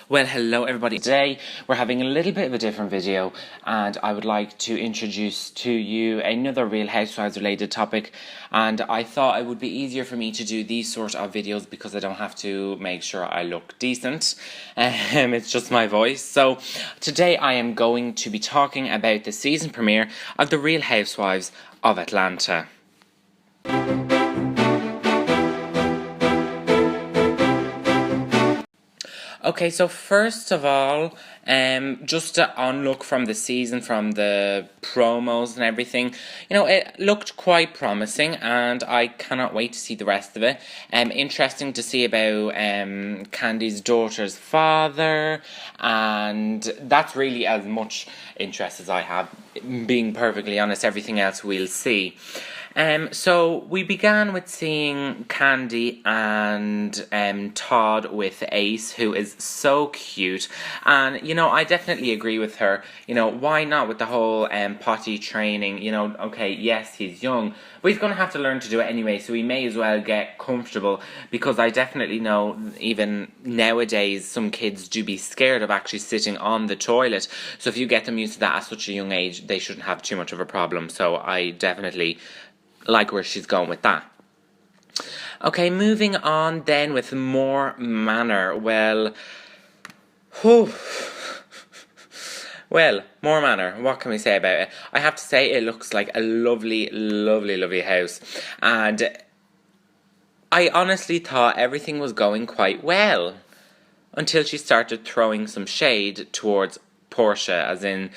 Well, hello everybody. Today we're having a little bit of a different video, and I would like to introduce to you another Real Housewives related topic. And I thought it would be easier for me to do these sort of videos because I don't have to make sure I look decent. It's just my voice. So today I am going to be talking about the season premiere of the Real Housewives of Atlanta. Okay, so first of all, just an onlook from the season, from the promos and everything, it looked quite promising, and I cannot wait to see the rest of it. Interesting to see about Candy's daughter's father, and that's really as much interest as I have, being perfectly honest. Everything else we'll see. So we began with seeing Candy and Todd with Ace, who is so cute, and I definitely agree with her. Why not with the whole potty training? Okay, yes, he's young, but he's going to have to learn to do it anyway, so we may as well get comfortable, because I definitely know even nowadays some kids do be scared of actually sitting on the toilet. So if you get them used to that at such a young age, they shouldn't have too much of a problem. So I definitely like where she's going with that. Okay, moving on then with more manner. Well, more manner. What can we say about it? I have to say it looks like a lovely, lovely, lovely house. And I honestly thought everything was going quite well until she started throwing some shade towards Portia, as in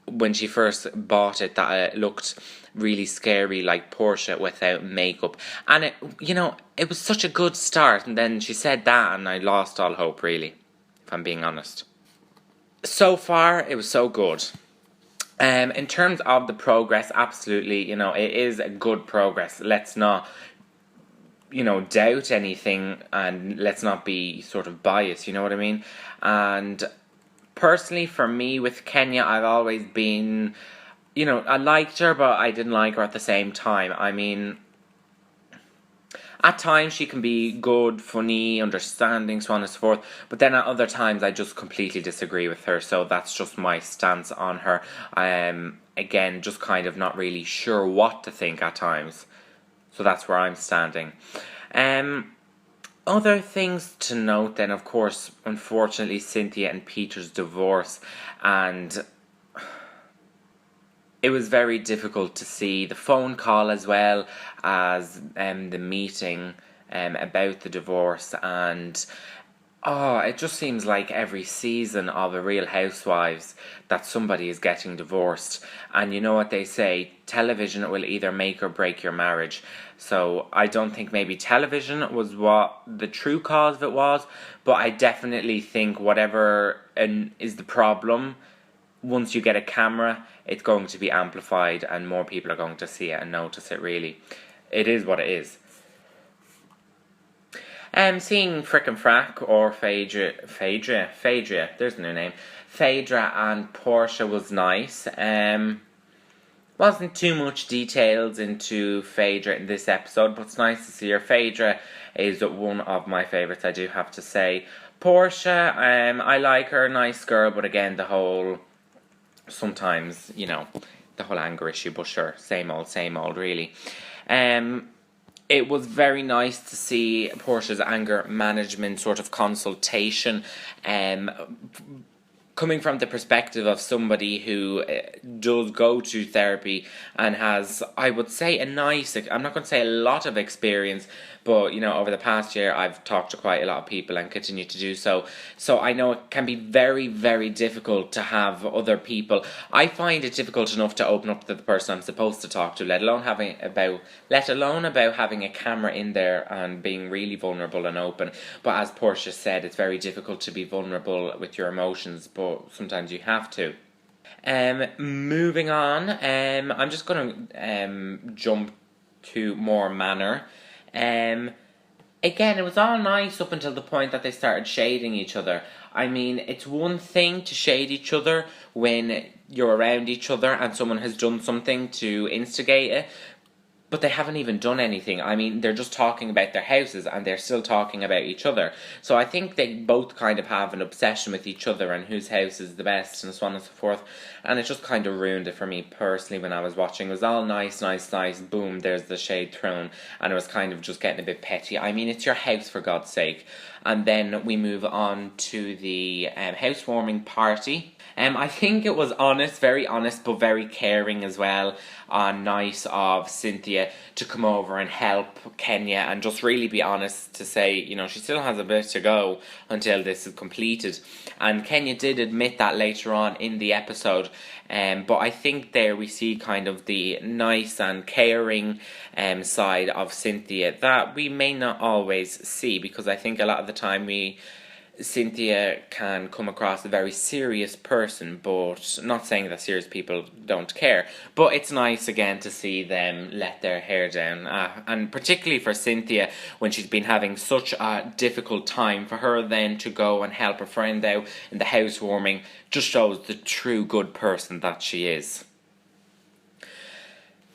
when she first bought it, that it looked really scary like Portia without makeup. And it was such a good start, and then she said that and I lost all hope, really, if I'm being honest. So far it was so good. In terms of the progress, absolutely, it is a good progress. Let's not doubt anything, and let's not be sort of biased, you know what I mean? And personally, for me, with Kenya, I've always been, I liked her, but I didn't like her at the same time. I mean, at times she can be good, funny, understanding, so on and so forth, but then at other times I just completely disagree with her, so that's just my stance on her. Again, just kind of not really sure what to think at times, so that's where I'm standing. Other things to note then, of course, unfortunately, Cynthia and Peter's divorce, and it was very difficult to see the phone call as well as the meeting about the divorce. And it just seems like every season of a Real Housewives that somebody is getting divorced. And you know what they say, television will either make or break your marriage. So I don't think maybe television was what the true cause of it was, but I definitely think whatever is the problem, once you get a camera, it's going to be amplified and more people are going to see it and notice it, really. It is what it is. Seeing Frickin' Frack, or Phaedra, there's a new name, Phaedra and Portia was nice. Wasn't too much details into Phaedra in this episode, but it's nice to see her. Phaedra is one of my favourites, I do have to say. Portia, I like her, nice girl, but again, the whole, sometimes, the whole anger issue, but sure, same old, really. It was very nice to see Portia's anger management sort of consultation, coming from the perspective of somebody who does go to therapy and has, I would say, I'm not going to say a lot of experience, but, over the past year, I've talked to quite a lot of people and continue to do so. So I know it can be very, very difficult to have other people. I find it difficult enough to open up to the person I'm supposed to talk to, let alone about having a camera in there and being really vulnerable and open. But as Portia said, it's very difficult to be vulnerable with your emotions, but sometimes you have to. Moving on, I'm just going to jump to more manner. Again, it was all nice up until the point that they started shading each other. I mean, it's one thing to shade each other when you're around each other and someone has done something to instigate it, but they haven't even done anything. I mean, they're just talking about their houses and they're still talking about each other. So I think they both kind of have an obsession with each other and whose house is the best and so on and so forth. And it just kind of ruined it for me personally when I was watching. It was all nice, nice, nice. Boom, there's the shade thrown. And it was kind of just getting a bit petty. I mean, it's your house, for God's sake. And then we move on to the housewarming party. I think it was honest, very honest, but very caring as well. Nice of Cynthia to come over and help Kenya and just really be honest to say, you know, she still has a bit to go until this is completed. And Kenya did admit that later on in the episode. But I think there we see kind of the nice and caring side of Cynthia that we may not always see, because I think a lot of the time Cynthia can come across a very serious person, but not saying that serious people don't care. But it's nice again to see them let their hair down. And particularly for Cynthia, when she's been having such a difficult time, for her then to go and help her friend out in the housewarming just shows the true good person that she is.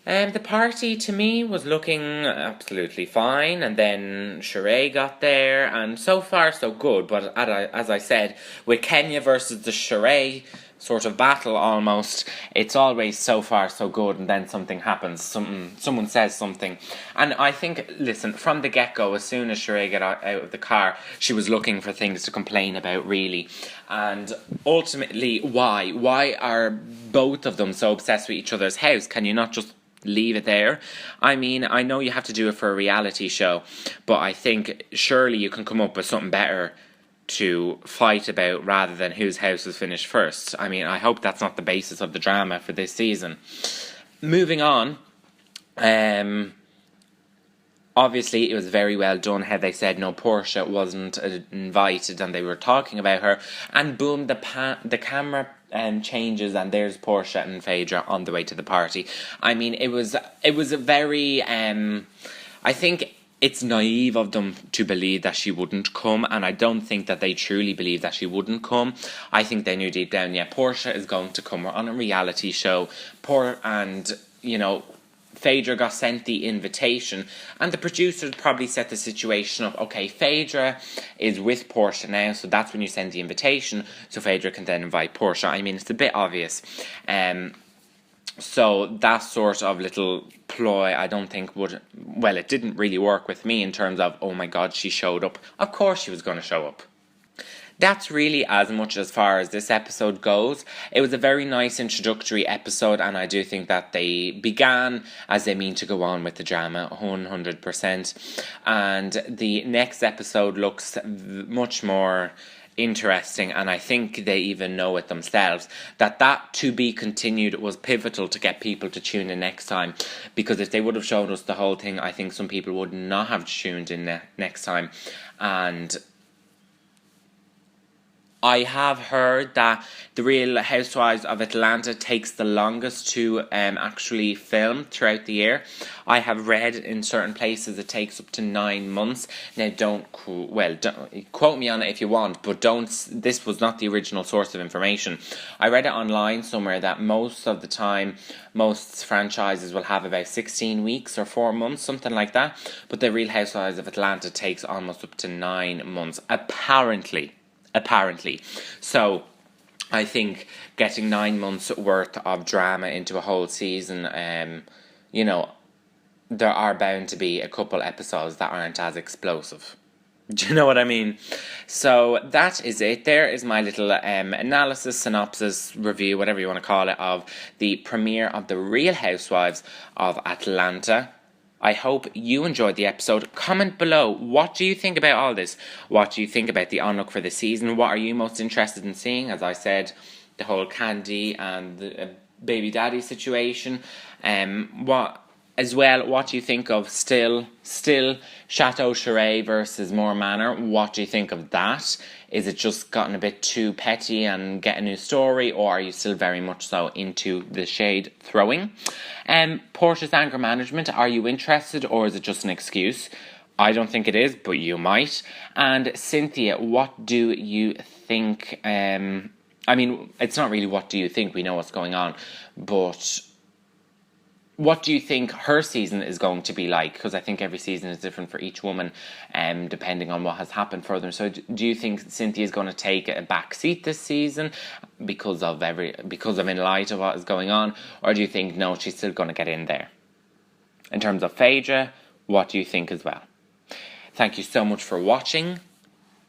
The party to me was looking absolutely fine, and then Sheree got there, and so far so good. But as I said, with Kenya versus the Sheree sort of battle almost, it's always so far so good, and then something happens, someone says something. And I think, listen, from the get-go, as soon as Sheree got out of the car, she was looking for things to complain about, really. And ultimately, why are both of them so obsessed with each other's house? Can you not just leave it there? I mean, I know you have to do it for a reality show, but I think surely you can come up with something better to fight about rather than whose house is finished first. I mean, I hope that's not the basis of the drama for this season. Moving on, obviously, it was very well done how they said no, Portia wasn't invited, and they were talking about her, and boom, the camera changes, and there's Portia and Phaedra on the way to the party. I mean, it was a very I think it's naive of them to believe that she wouldn't come, and I don't think that they truly believe that she wouldn't come. I think they knew deep down, yeah, Portia is going to come. We're on a reality show. Phaedra got sent the invitation, and the producers probably set the situation up, okay, Phaedra is with Portia now, so that's when you send the invitation, so Phaedra can then invite Portia. I mean, it's a bit obvious. So that sort of little ploy, I don't think it didn't really work with me in terms of, oh my God, she showed up. Of course she was going to show up. That's really as much as far as this episode goes. It was a very nice introductory episode, and I do think that they began as they mean to go on with the drama 100%. And the next episode looks much more interesting, and I think they even know it themselves, that to be continued was pivotal to get people to tune in next time, because if they would have showed us the whole thing, I think some people would not have tuned in next time. And I have heard that the Real Housewives of Atlanta takes the longest to actually film throughout the year. I have read in certain places it takes up to 9 months. Now, don't quote me on it if you want, but this was not the original source of information. I read it online somewhere that most of the time, most franchises will have about 16 weeks or 4 months, something like that. But the Real Housewives of Atlanta takes almost up to 9 months, apparently. So I think getting 9 months worth of drama into a whole season, there are bound to be a couple episodes that aren't as explosive. Do you know what I mean? So that is it. There is my little analysis, synopsis, review, whatever you want to call it, of the premiere of The Real Housewives of Atlanta. I hope you enjoyed the episode. Comment below, what do you think about all this? What do you think about the onlook for the season? What are you most interested in seeing? As I said, the whole Candy and the baby daddy situation. What do you think of still Chateau Sheree versus Moore Manor? What do you think of that? Is it just gotten a bit too petty and get a new story, or are you still very much so into the shade throwing? Portia's anger management, are you interested, or is it just an excuse? I don't think it is, but you might. And Cynthia, what do you think? It's not really what do you think, we know what's going on, but what do you think her season is going to be like? Because I think every season is different for each woman, depending on what has happened for them. So, do you think Cynthia is going to take a back seat this season because of in light of what is going on, or do you think no, she's still going to get in there? In terms of Phaedra, what do you think as well? Thank you so much for watching.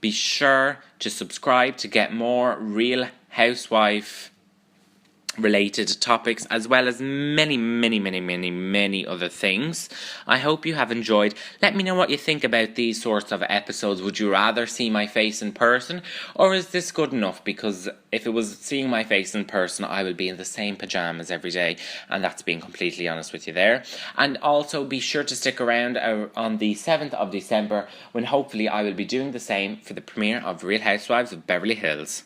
Be sure to subscribe to get more Real Housewife related topics, as well as many other things. I hope you have enjoyed. Let me know what you think about these sorts of episodes. Would you rather see my face in person, or is this good enough? Because if it was seeing my face in person, I would be in the same pajamas every day, and that's being completely honest with you there. And also be sure to stick around on the 7th of December, when hopefully I will be doing the same for the premiere of Real Housewives of Beverly Hills.